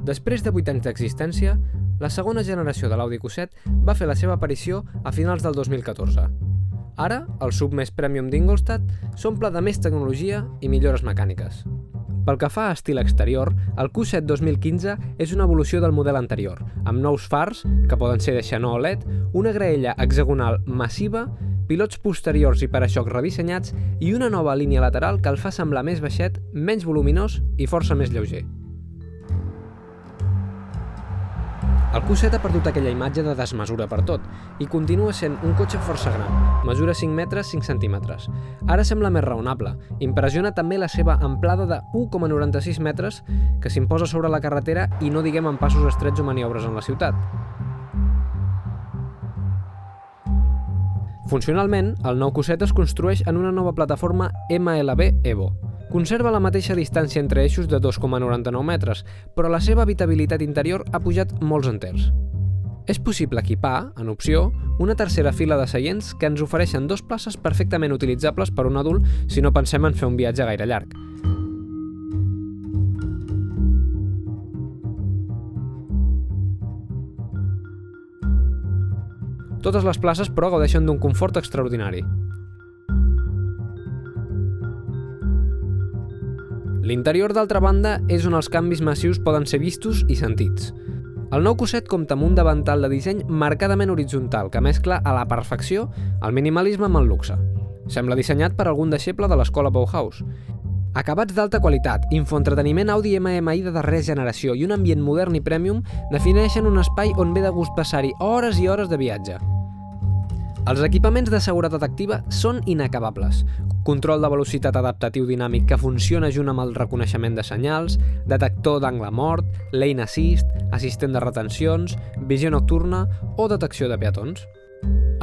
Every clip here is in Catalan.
Després de 8 anys d'existència, la segona generació de l'Audi Q7 va fer la seva aparició a finals del 2014. Ara, el SUV més premium d'Ingolstadt s'omple de més tecnologia i millores mecàniques. Pel que fa a estil exterior, el Q7 2015 és una evolució del model anterior, amb nous fars, que poden ser de xenó o LED, una graella hexagonal massiva, pilots posteriors i paraxocs redissenyats i una nova línia lateral que el fa semblar més baixet, menys voluminós i força més lleuger. El Q7 ha perdut aquella imatge de desmesura per tot i continua sent un cotxe força gran, mesura 5 metres 5 centímetres. Ara sembla més raonable. Impressiona també la seva amplada de 1,96 metres que s'imposa sobre la carretera i no diguem en passos estrets o maniobres en la ciutat. Funcionalment, el nou Q7 es construeix en una nova plataforma MLB Evo. Conserva la mateixa distància entre eixos de 2,99 metres, però la seva habitabilitat interior ha pujat molts enters. És possible equipar, en opció, una tercera fila de seients que ens ofereixen 2 places perfectament utilitzables per un adult si no pensem en fer un viatge gaire llarg. Totes les places, però, gaudeixen d'un confort extraordinari. L'interior, d'altra banda, és on els canvis massius poden ser vistos i sentits. El nou Q7 compta amb un davantal de disseny marcadament horitzontal que mescla a la perfecció el minimalisme amb el luxe. Sembla dissenyat per algun deixeble de l'escola Bauhaus. Acabats d'alta qualitat, infoentreteniment Audi MMI de darrera generació i un ambient modern i premium defineixen un espai on ve de gust passar-hi hores i hores de viatge. Els equipaments de seguretat activa són inacabables. Control de velocitat adaptatiu dinàmic que funciona junt amb el reconeixement de senyals, detector d'angle mort, lane assist, assistent de retencions, visió nocturna o detecció de peatons.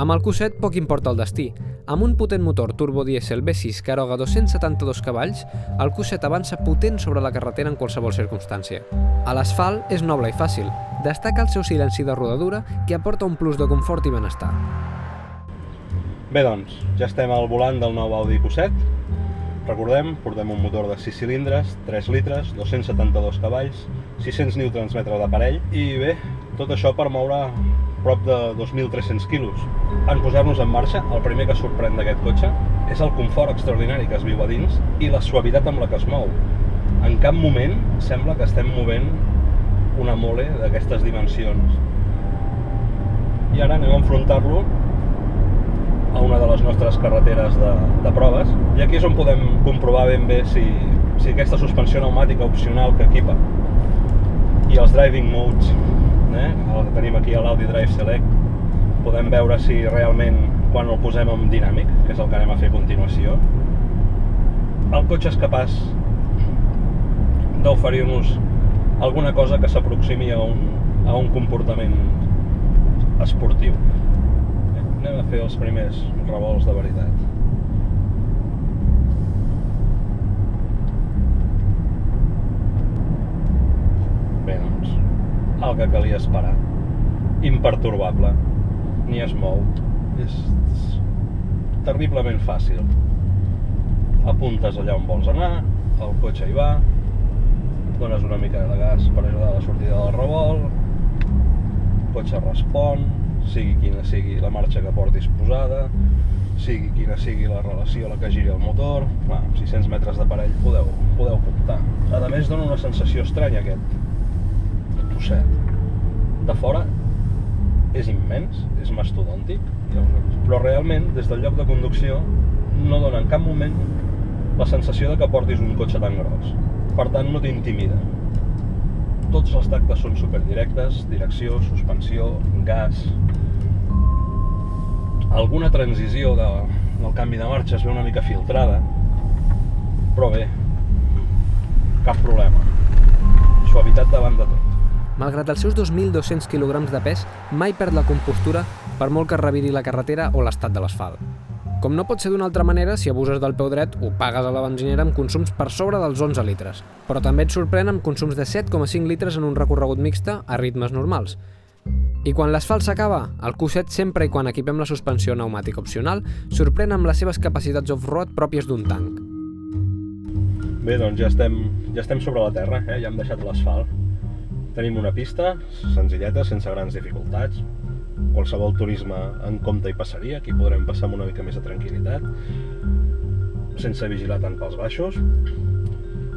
Amb el Q7 poc importa el destí. Amb un potent motor turbodièsel V6 que eroga 272 cavalls, el Q7 avança potent sobre la carretera en qualsevol circumstància. A l'asfalt és noble i fàcil. Destaca el seu silenci de rodadura que aporta un plus de confort i benestar. Bé, doncs, ja estem al volant del nou Audi Q7. Recordem, portem un motor de 6 cilindres, 3 litres, 272 cavalls, 600 Nm d'aparell i bé, tot això per moure prop de 2.300 quilos. En posar-nos en marxa, el primer que sorprèn d'aquest cotxe és el confort extraordinari que es viu a dins i la suavitat amb la que es mou. En cap moment sembla que estem movent una mole d'aquestes dimensions. I ara anem a enfrontar-lo a una de les nostres carreteres de proves, i aquí és on podem comprovar ben bé si aquesta suspensió pneumàtica opcional que equipa i els driving modes, el que tenim aquí a l'Audi Drive Select, podem veure si realment quan el posem en dinàmic, que és el que anem a fer a continuació, el cotxe és capaç d'oferir-nos alguna cosa que s'aproximi a un comportament esportiu. Anem a fer els primers revolts de veritat. Bé, doncs, el que calia esperar. Impertorbable. Ni es mou. És terriblement fàcil. Apuntes allà on vols anar, el cotxe hi va, dones una mica de gas per ajudar a la sortida del revolt, el cotxe respon, sigui quina sigui la marxa que portis posada, sigui quina sigui la relació a la que giri el motor, amb 600 metres d'aparell podeu comptar. A més, dona una sensació estranya aquest Q7. De fora és immens, és mastodòntic, però realment, des del lloc de conducció, no dona en cap moment la sensació de que portis un cotxe tan gros. Per tant, no t'intimida. Tots els tactes són superdirectes, direcció, suspensió, gas. Alguna transició del canvi de marxa es ve una mica filtrada, però bé, cap problema. Suavitat davant de tot. Malgrat els seus 2.200 kg de pes, mai perd la compostura per molt que reviri la carretera o l'estat de l'asfalt. Com no pot ser d'una altra manera, si abuses del peu dret, ho pagues a la benzinera amb consums per sobre dels 11 litres. Però també et sorprèn amb consums de 7,5 litres en un recorregut mixta a ritmes normals. I quan l'asfalt s'acaba, el Q7, sempre i quan equipem la suspensió pneumàtica opcional, sorprèn amb les seves capacitats off-road pròpies d'un tanc. Bé, doncs ja estem sobre la terra, ja hem deixat l'asfalt. Tenim una pista senzilleta, sense grans dificultats. Qualsevol turisme en compte hi passaria, aquí podrem passar amb una mica més de tranquil·litat, sense vigilar tant pels baixos.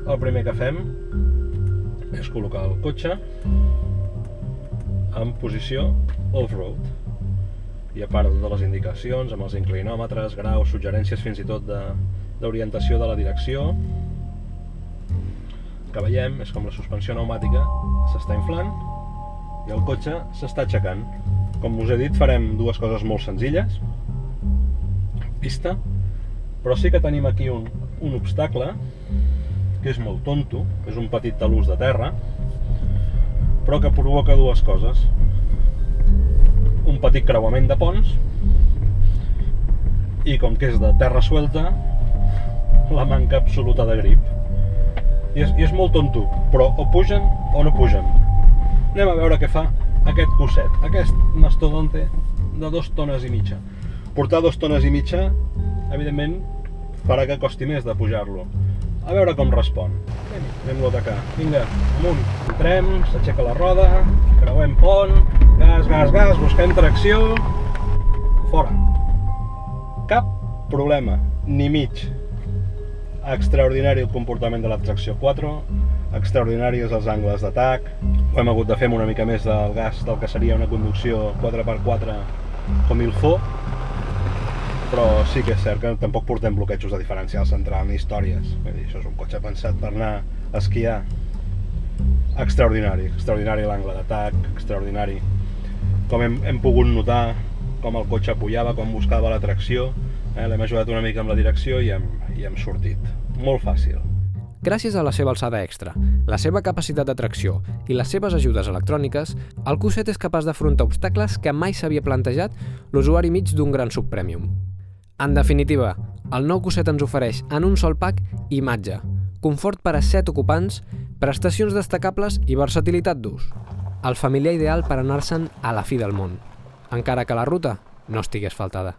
El primer que fem és col·locar el cotxe en posició off-road. I a part de les indicacions, amb els inclinòmetres, graus, suggerències fins i tot d'orientació de la direcció, que veiem és com la suspensió pneumàtica s'està inflant i el cotxe s'està aixecant. Com us he dit, farem dues coses molt senzilles. Pista, però sí que tenim aquí un obstacle que és molt tonto, és un petit talús de terra, però que provoca dues coses. Un petit creuament de ponts i, com que és de terra suelta, la manca absoluta de grip. I és molt tonto, però o pugen o no pugen. Anem a veure què fa aquest cosset, aquest mastodonte de 2 tones i mitja. Portar 2 tones i mitja, evidentment, farà que costi més de pujar-lo. A veure com respon. Anem-lo a atacar. Vinga, amunt. Entrem, s'aixeca la roda, creuem pont, gas, busquem tracció. Fora. Cap problema, ni mig. Extraordinari el comportament de la tracció 4, extraordinaris els angles d'atac. Ho hem hagut de fer amb una mica més del gas del que seria una conducció 4x4 com il faut, però sí que és cert que tampoc portem bloquejos de diferencial central ni històries. Això és un cotxe pensat per anar a esquiar. Extraordinari l'angle d'atac, extraordinari com hem pogut notar com el cotxe pujava, com buscava la tracció. L'hem ajudat una mica amb la direcció i hem sortit. Molt fàcil. Gràcies a la seva alçada extra, la seva capacitat de tracció i les seves ajudes electròniques, el Q7 és capaç d'afrontar obstacles que mai s'havia plantejat l'usuari mig d'un gran subpremium. En definitiva, el nou Q7 ens ofereix en un sol pack imatge, confort per a 7 ocupants, prestacions destacables i versatilitat d'ús. El familiar ideal per anar-se'n a la fi del món, encara que la ruta no estigui asfaltada.